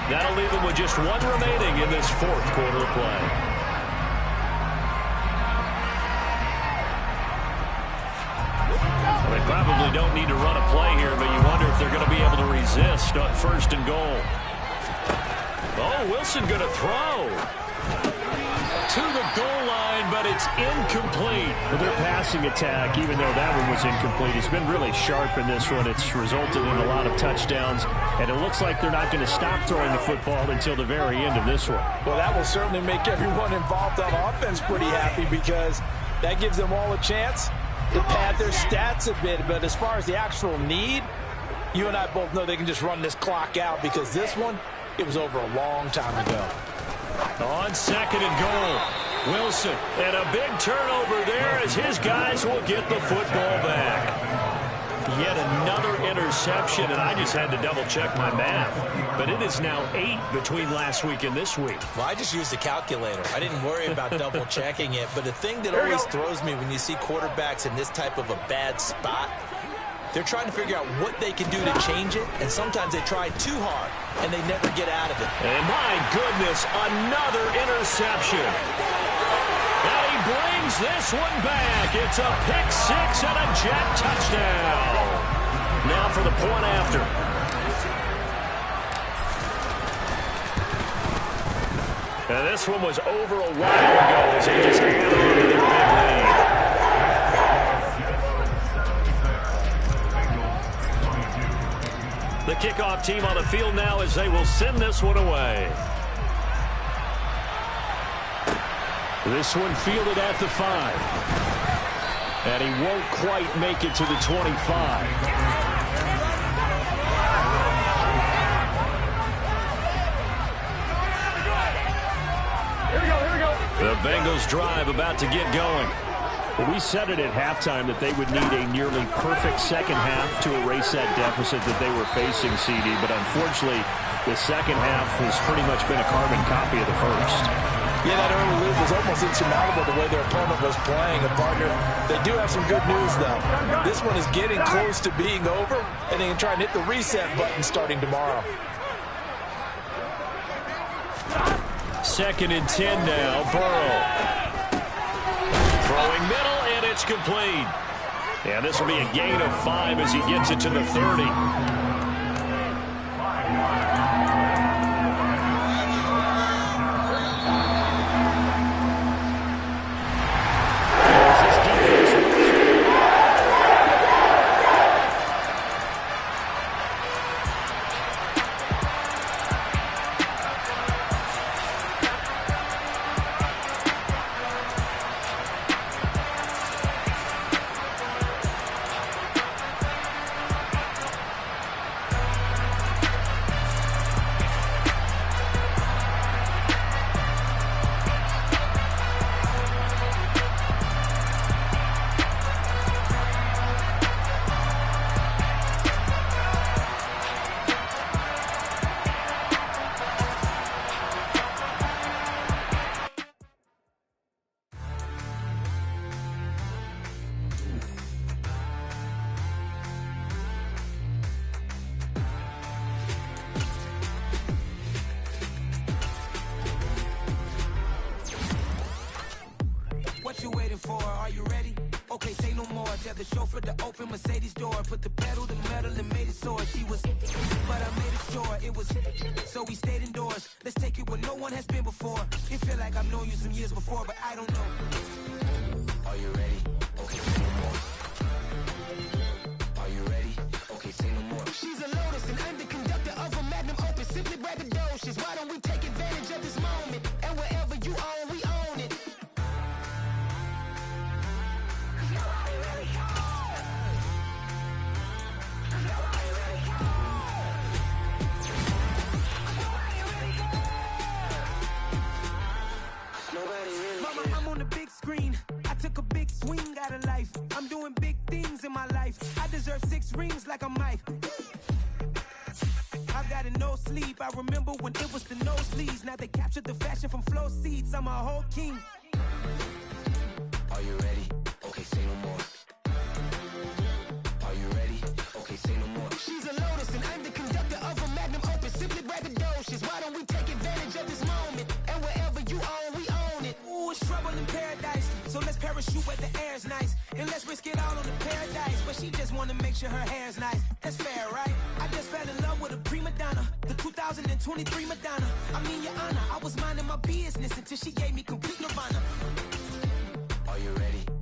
That'll leave them with just 1 remaining in this 4th quarter of play. They probably don't need to run a play here, but you wonder if they're going to be able to resist on 1st and goal. Oh, Wilson going to throw to the goal line, but it's incomplete. Well, their passing attack, even though that one was incomplete, has been really sharp in this one. It's resulted in a lot of touchdowns, and it looks like they're not going to stop throwing the football until the very end of this one. Well, that will certainly make everyone involved on offense pretty happy because that gives them all a chance to pad their stats a bit. But as far as the actual need, you and I both know they can just run this clock out because this one, it was over a long time ago. On 2nd and goal, Wilson, and a big turnover there as his guys will get the football back. Yet another interception, and I just had to double-check my math. But it is now 8 between last week and this week. Well, I just used the calculator. I didn't worry about double-checking it. But the thing that always throws me when you see quarterbacks in this type of a bad spot, they're trying to figure out what they can do to change it, and sometimes they try too hard, and they never get out of it. And my goodness, another interception. And he brings this one back. It's a pick 6 and a Jet touchdown. Now for the point after. And this one was over a while ago as they just added on to their big lead. The kickoff team on the field now as they will send this one away. This one fielded at the 5. And he won't quite make it to the 25. The Bengals drive about to get going. Well, we said it at halftime that they would need a nearly perfect second half to erase that deficit that they were facing, CD. But unfortunately, the second half has pretty much been a carbon copy of the first. Yeah, that early lead was almost insurmountable the way their opponent was playing. And, partner, they do have some good news, though. This one is getting close to being over, and they can try and hit the reset button starting tomorrow. 2nd and 10 now, Burrow. Throwing middle, and it's complete. And this will be a gain of 5 as he gets it to the 30. waiting for. Are you ready? Okay, say no more. Tell the chauffeur to open Mercedes door. Put the pedal to metal and made it soar. She was, but I made it sure it was. So we stayed indoors. Let's take it where no one has been before. It feel like I've known you some years before, but I don't know. Are you ready? Okay, say no more. Are you ready? Okay, say no more. She's a Lotus and I'm the conductor of a Magnum Opus. Simply braggadocious. Why don't we take advantage of this moment? And wherever you own, we own it. Mama, I'm on the big screen. I took a big swing out of life. I'm doing big things in my life. I deserve 6 rings like a Mike. I've got no sleep. I remember when it was the nosebleeds. Now they captured the fashion from flow seats. I'm a whole king. Are you ready? Okay, say no more. Are you ready? Okay, say no more. She's a Lotus and I'm the conductor of a Magnum Opus. Simply braggadocious. Why don't we take advantage of this moment? And wherever you own, we own it. Ooh, it's trouble in paradise. So let's parachute where the air's nice. And let's risk it all on the paradise. But she just wanna make sure her hair's nice. That's fair, right? I just fell in love with a prima donna. The 2023 Madonna. I mean, your honor, I was minding my business until she gave me complete nirvana. Are you ready?